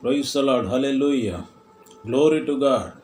Praise the Lord. Hallelujah. Glory to God.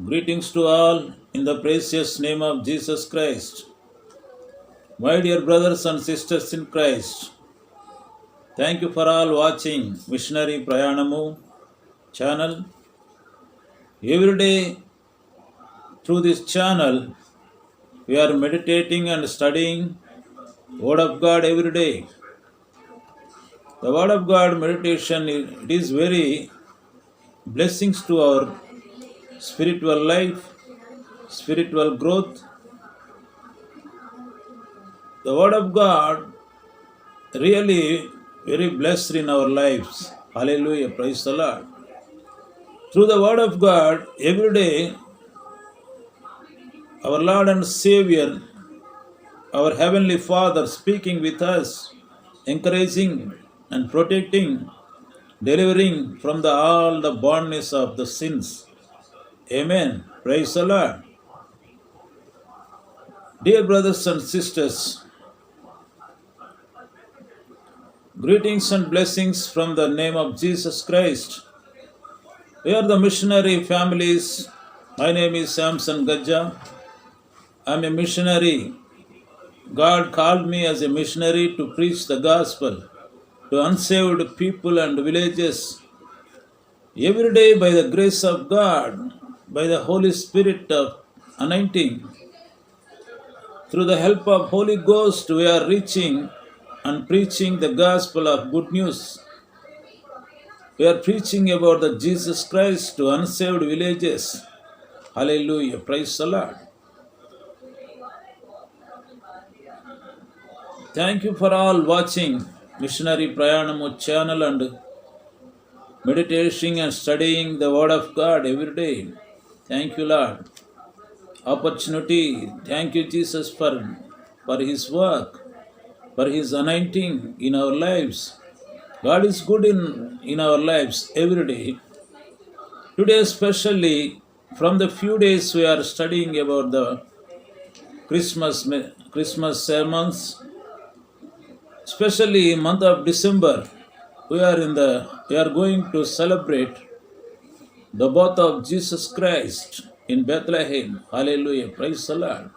Greetings to all in the precious name of Jesus Christ. My dear brothers and sisters in Christ, thank you for all watching Missionary Prayanamu channel. Every day through this channel, we are meditating and studying Word of God every day. The Word of God meditation it is very blessings to our spiritual life, spiritual growth. The Word of God really very blessed in our lives. Hallelujah. Praise the Lord. Through the Word of God, every day, our Lord and Savior, our Heavenly Father, speaking with us, encouraging and protecting, delivering from all the bondness of the sins. Amen. Praise the Lord. Dear brothers and sisters, greetings and blessings from the name of Jesus Christ. We are the missionary families. My name is Samson Gajja. I'm a missionary. God called me as a missionary to preach the gospel to unsaved people and villages. Every day, by the grace of God, by the Holy Spirit of anointing, through the help of Holy Ghost, we are reaching and preaching the gospel of good news. We are preaching about the Jesus Christ to unsaved villages. Hallelujah. Praise the Lord. Thank you for all watching Missionary Prayanamu channel and meditating and studying the Word of God every day. Thank you, Lord. Opportunity. Thank you, Jesus, for His work, for His anointing in our lives. God is good in our lives every day. Today, especially from the few days we are studying about the Christmas sermons, especially month of December, we are going to celebrate the birth of Jesus Christ in Bethlehem. Hallelujah. Praise the Lord.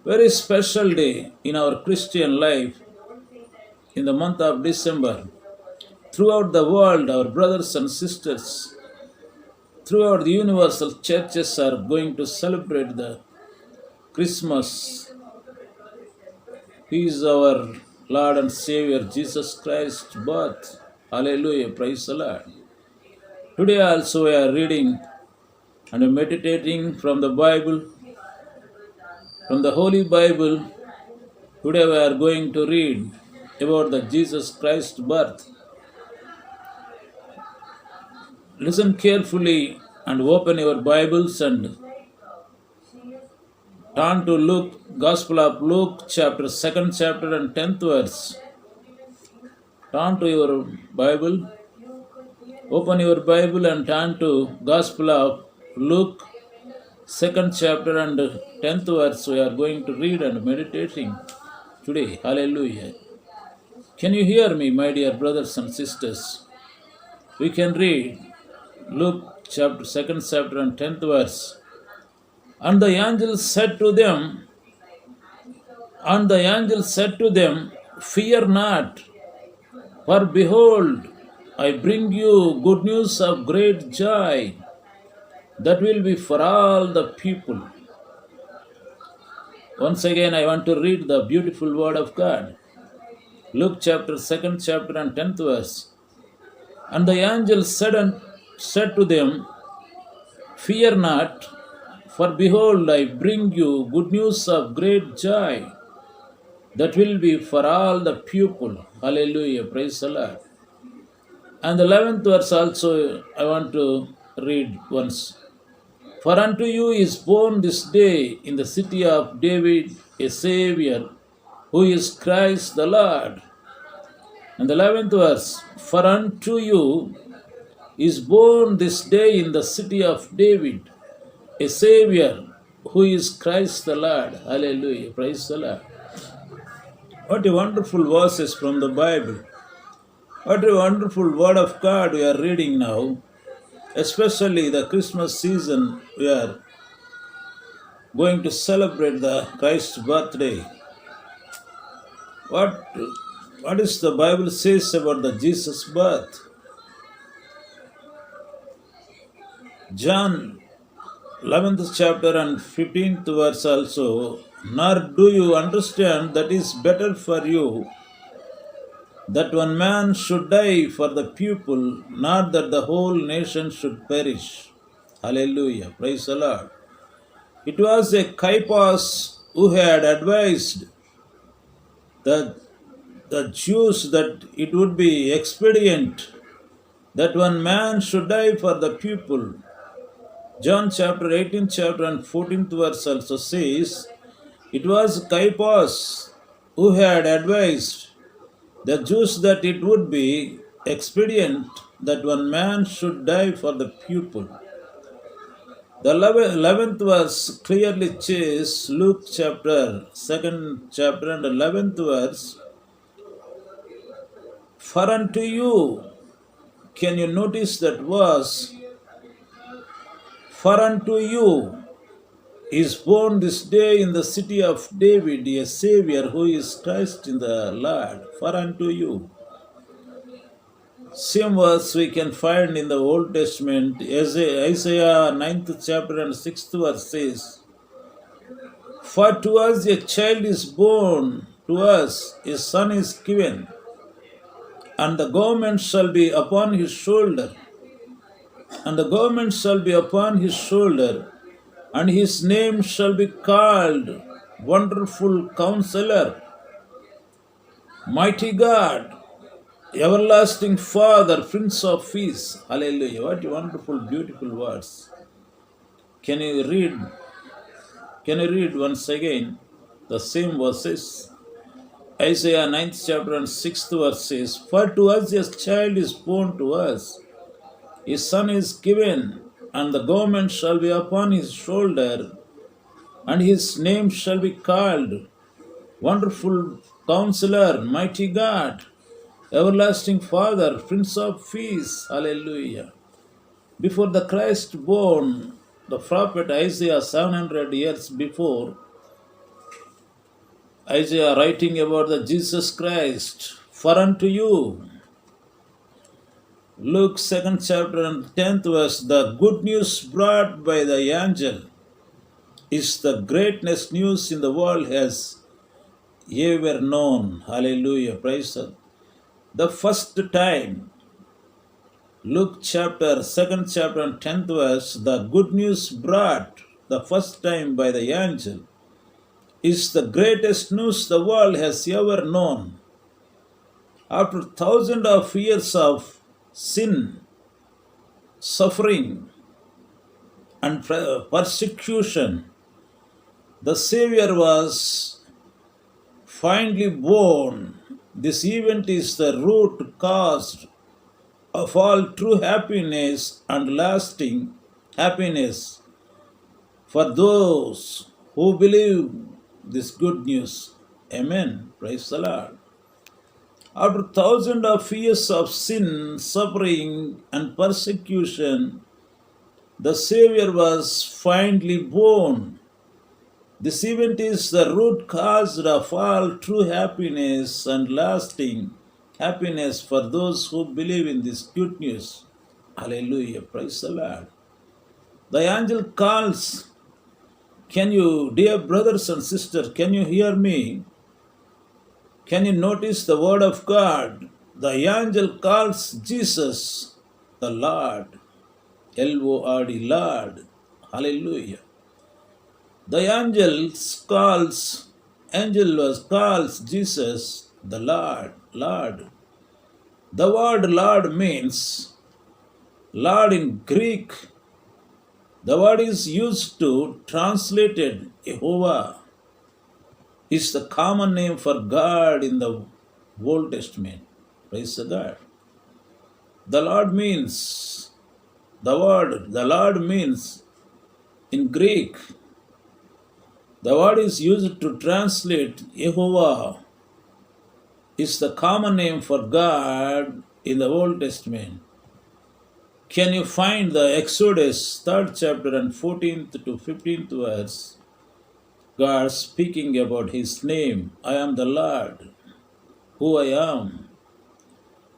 Very special day in our Christian life in the month of December. Throughout the world, our brothers and sisters, throughout the universal churches are going to celebrate the Christmas. He is our Lord and Savior Jesus Christ's birth. Hallelujah. Praise the Lord. Today also we are reading and meditating from the Bible, from the Holy Bible. Today we are going to read about the Jesus Christ birth. Listen carefully and open your Bibles and turn to Luke, Gospel of Luke, chapter 2nd chapter and 10th verse. Turn to your Bible, open your Bible and turn to Gospel of Luke, 2nd chapter and 10th verse. We are going to read and meditating today. Hallelujah. Can you hear me, my dear brothers and sisters? We can read Luke chapter 2nd chapter and 10th verse. And the angel said to them, Fear not, for behold, I bring you good news of great joy that will be for all the people. Once again, I want to read the beautiful word of God. Luke chapter 2nd chapter and 10th verse. And the angel said to them, Fear not, for behold, I bring you good news of great joy that will be for all the people. Hallelujah. Praise the Lord. And the 11th verse also I want to read once. For unto you is born this day in the city of David a Savior, who is Christ the Lord. And the 11th verse. For unto you is born this day in the city of David a Savior, who is Christ the Lord. Hallelujah. Praise the Lord. What a wonderful verses from the Bible. What a wonderful word of God we are reading now, especially the Christmas season. We are going to celebrate the Christ's birthday. What what is the Bible says about the Jesus birth? John 11th chapter and 15th verse also. Nor do you understand that it is better for you that one man should die for the people, not that the whole nation should perish. Hallelujah. Praise the Lord. It was a Caiaphas who had advised the, the Jews that it would be expedient that one man should die for the people. John chapter 18th chapter and 14th verse also says, it was Caiaphas who had advised the Jews that it would be expedient that one man should die for the people. The 11th verse clearly says, Luke chapter 2nd chapter and 11th verse, for unto you, can you notice that verse? For unto you is born this day in the city of David a Savior who is Christ in the Lord. For unto you. Same verse we can find in the Old Testament. Isaiah 9th chapter and 6th verse says, for to us a child is born, to us a son is given, and the government shall be upon his shoulder. And the government shall be upon his shoulder, and his name shall be called Wonderful Counselor, Mighty God, Everlasting Father, Prince of Peace. Hallelujah. What wonderful, beautiful words. Can you read once again the same verses? Isaiah 9th chapter and 6th verse says, for to us a child is born to us, his son is given, and the government shall be upon his shoulder, and his name shall be called Wonderful Counselor, Mighty God, Everlasting Father, Prince of Peace. Hallelujah. Before the Christ born, the prophet Isaiah 700 years before, Isaiah writing about the Jesus Christ, for unto you, Luke 2nd chapter and 10th verse, the good news brought by the angel is the greatest news in the world has ever known. Hallelujah. Praise God. The first time, Luke chapter 2nd chapter and 10th verse, the good news brought the first time by the angel is the greatest news the world has ever known. After thousands of years of sin, suffering, and persecution, the Savior was finally born. This event is the root cause of all true happiness and lasting happiness for those who believe this good news. Amen. Praise the Lord. After thousands of years of sin, suffering, and persecution, the Savior was finally born. This event is the root cause of all true happiness and lasting happiness for those who believe in this good news. Hallelujah. Praise the Lord. The angel calls, can you, dear brothers and sisters, can you hear me? Can you notice the word of God? The angel calls Jesus the Lord. L-O-R-D, Lord. Hallelujah. The angel calls Jesus the Lord. Lord. The word Lord means Lord in Greek. The word is used to translated Jehovah. Is the common name for God in the Old Testament. Praise the God. The Lord means, the Lord means in Greek, the word is used to translate Jehovah is the common name for God in the Old Testament. Can you find the Exodus 3rd chapter and 14th to 15th verse? God speaking about his name. I am the Lord, who I am.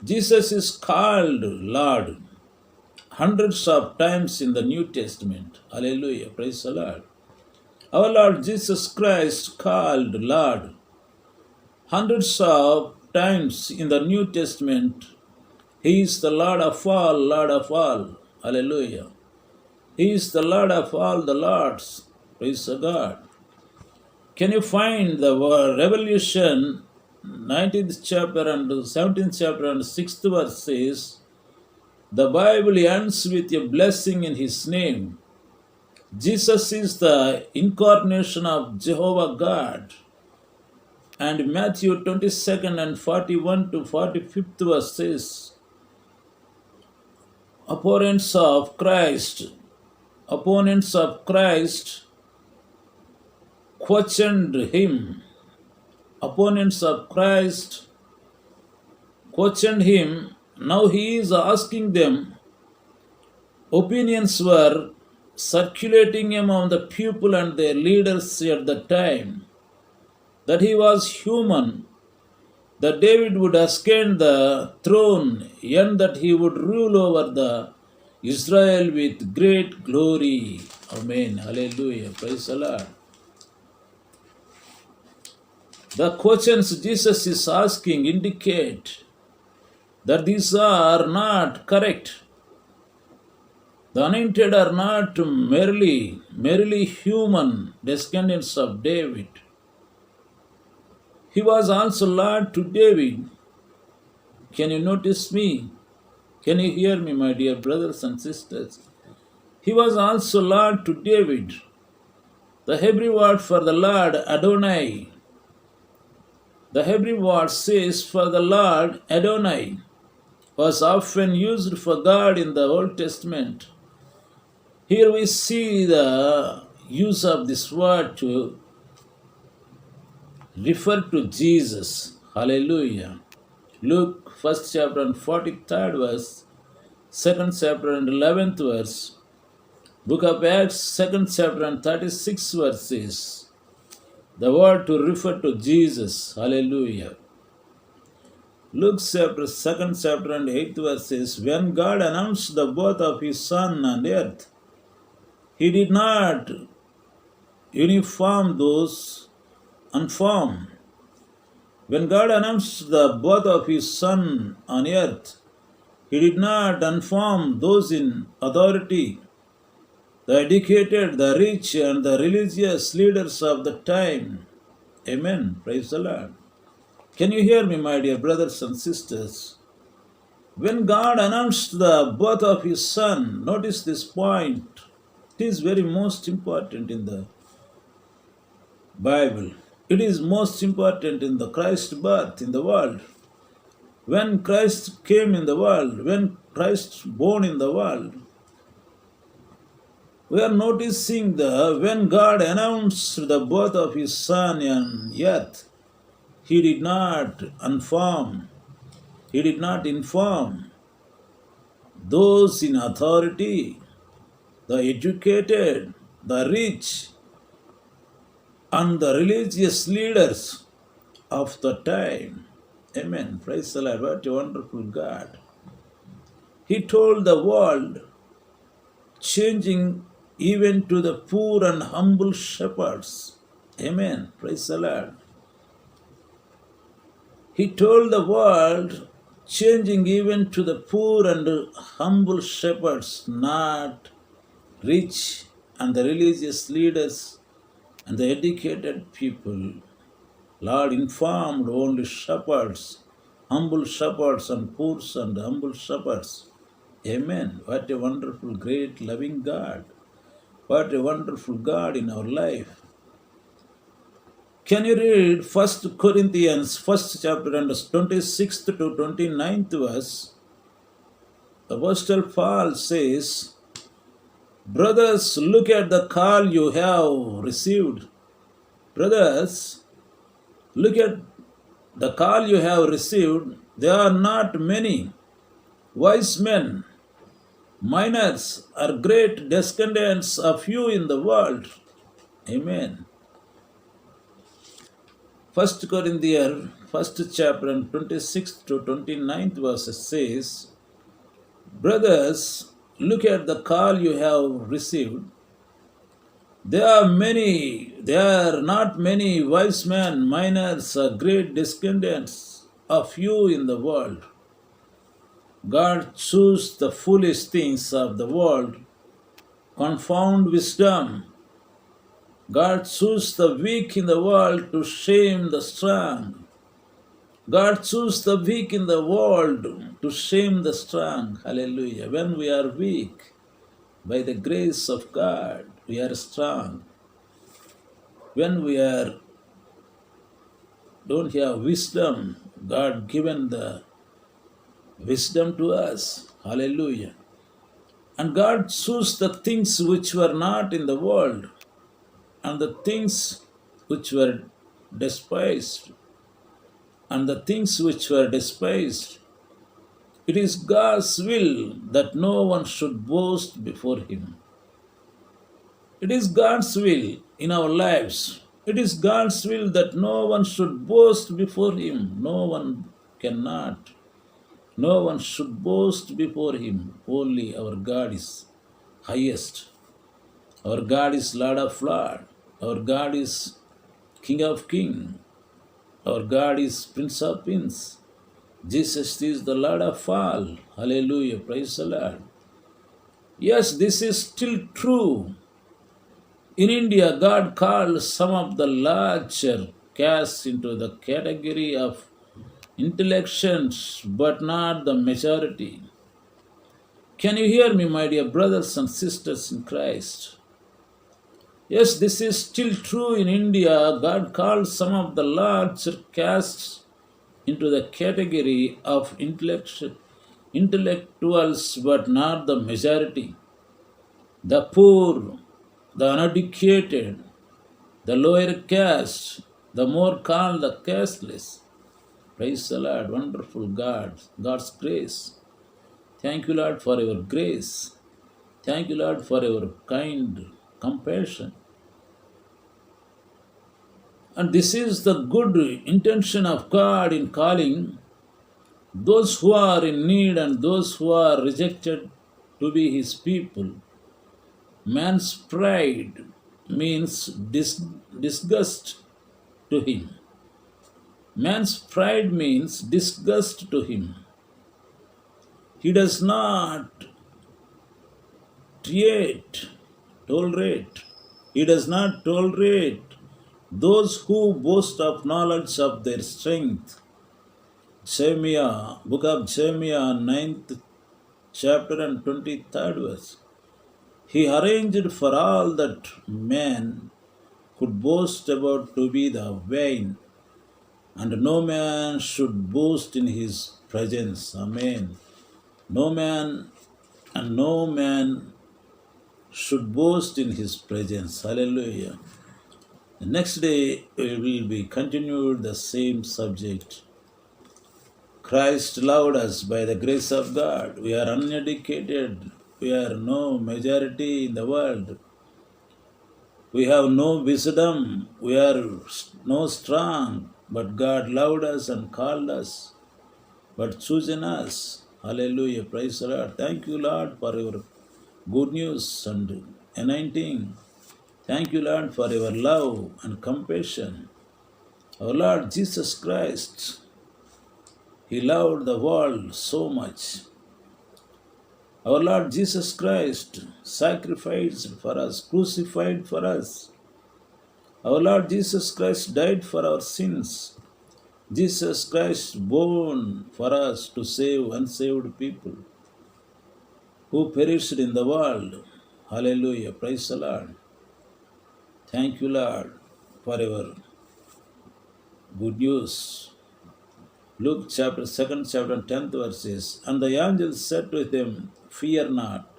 Jesus is called Lord hundreds of times in the New Testament. Hallelujah. Praise the Lord. Our Lord Jesus Christ called Lord hundreds of times in the New Testament. He is the Lord of all, Lord of all. Hallelujah. He is the Lord of all the Lords. Praise the God. Can you find the Revelation 19th chapter and 17th chapter and 6th verse says, the Bible ends with a blessing in his name. Jesus is the incarnation of Jehovah God. And Matthew 22nd and 41 to 45th verse says, opponents of Christ questioned him. Opponents of Christ questioned him. Now he is asking them. Opinions were circulating among the people and their leaders at the time that he was human, that David would ascend the throne, and that he would rule over the Israel with great glory. Amen. Hallelujah. Praise the Lord. The questions Jesus is asking indicate that these are not correct. The anointed are not merely human descendants of David. He was also Lord to David. Can you notice me? Can you hear me, my dear brothers and sisters? He was also Lord to David. The Hebrew word for the Lord, Adonai. The Hebrew word says for the Lord, Adonai, was often used for God in the Old Testament. Here we see the use of this word to refer to Jesus. Hallelujah. Luke 1st chapter and 43rd verse, 2nd chapter and 11th verse, Book of Acts 2nd chapter and 36th verses. The word to refer to Jesus. Hallelujah. Luke chapter 2nd chapter and 8th verses. When God announced the birth of his Son on earth, he did not uniform those unformed. When God announced the birth of his Son on earth, he did not inform those in authority, the educated, the rich, and the religious leaders of the time. Amen. Praise the Lord. Can you hear me, my dear brothers and sisters? When God announced the birth of his Son, notice this point. It is very most important in the Bible. It is most important in the Christ birth in the world. When Christ came in the world, when Christ born in the world, we are noticing when God announced the birth of his Son on earth, he did not inform those in authority, the educated, the rich, and the religious leaders of the time. Amen. Praise the Lord. What a wonderful God. He told the world, changing even to the poor and humble shepherds. Amen. Praise the Lord. He told the world, changing even to the poor and humble shepherds, not rich and the religious leaders and the educated people. Lord informed only shepherds, humble shepherds and poor and humble shepherds. Amen. What a wonderful, great, loving God. What a wonderful God in our life. Can you read 1 Corinthians 1st chapter and 26th to 29th verse? Apostle Paul says, brothers, look at the call you have received. Brothers, look at the call you have received. They are not many. Wise men, minors are great descendants of you in the world. Amen. First Corinthians, first chapter and 26th to 29th verses says, Brothers, look at the call you have received. There are not many wise men, minors, or great descendants of you in the world. God chose the foolish things of the world, confound wisdom. God chose the weak in the world to shame the strong. God chose the weak in the world to shame the strong. Hallelujah. When we are weak, by the grace of God, we are strong. When we are don't have wisdom, God given the wisdom to us. Hallelujah. And God chose the things which were not in the world and the things which were despised and the things which were despised. It is God's will that no one should boast before Him. It is God's will in our lives. It is God's will that no one should boast before Him. No one cannot. No one should boast before Him. Only our God is highest. Our God is Lord of Lords. Our God is King of Kings. Our God is Prince of Princes. Jesus is the Lord of all. Hallelujah. Praise the Lord. Yes, this is still true. In India, God called some of the larger castes into the category of intellectuals, but not the majority. Can you hear me, my dear brothers and sisters in Christ? Yes, this is still true in India. God called some of the larger castes into the category of intellectuals, but not the majority. The poor, the uneducated, the lower caste, the more called the casteless. Praise the Lord, wonderful God, God's grace. Thank you, Lord, for your grace. Thank you, Lord, for your kind compassion. And this is the good intention of God in calling those who are in need and those who are rejected to be His people. Man's pride means disgust to him. Man's pride means disgust to him. He does not tolerate. He does not tolerate those who boast of knowledge of their strength. Jeremiah, book of Jeremiah, 9th chapter and 23rd verse. He arranged for all that man could boast about to be the vain, and no man should boast in his presence. Amen. No man should boast in his presence. Hallelujah. The next day we will be continued the same subject. Christ loved us by the grace of God. We are uneducated. We are no majority in the world. We have no wisdom. We are no strong. But God loved us and called us, but chosen us. Hallelujah. Praise the Lord. Thank you, Lord, for your good news and anointing. Thank you, Lord, for your love and compassion. Our Lord Jesus Christ, He loved the world so much. Our Lord Jesus Christ sacrificed for us, crucified for us. Our Lord Jesus Christ died for our sins. Jesus Christ born for us to save unsaved people who perished in the world. Hallelujah. Praise the Lord. Thank you, Lord, for your good news. Luke chapter 2nd chapter 10th verses. And the angel said to him, Fear not,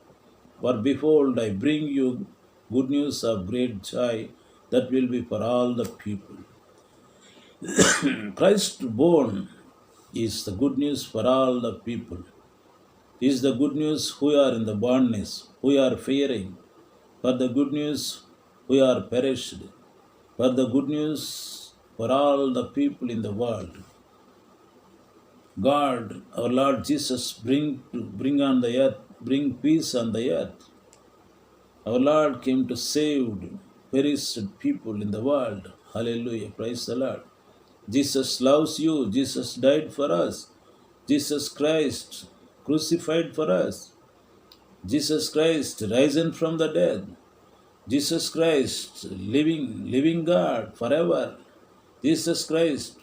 for behold, I bring you good news of great joy that will be for all the people. Christ born is the good news for all the people. This is the good news who are in the bondness, who are fearing. For the good news who are perished. For the good news for all the people in the world. God, our Lord Jesus, bring peace on the earth. Our Lord came to save perished people in the world. Hallelujah. Praise the Lord. Jesus loves you. Jesus died for us. Jesus Christ crucified for us. Jesus Christ risen from the dead. Jesus Christ living God forever. Jesus Christ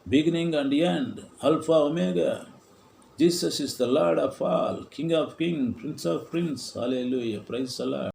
beginning and end, Alpha Omega. Jesus is the Lord of all, King of kings, Prince of prince. Hallelujah. Praise the Lord.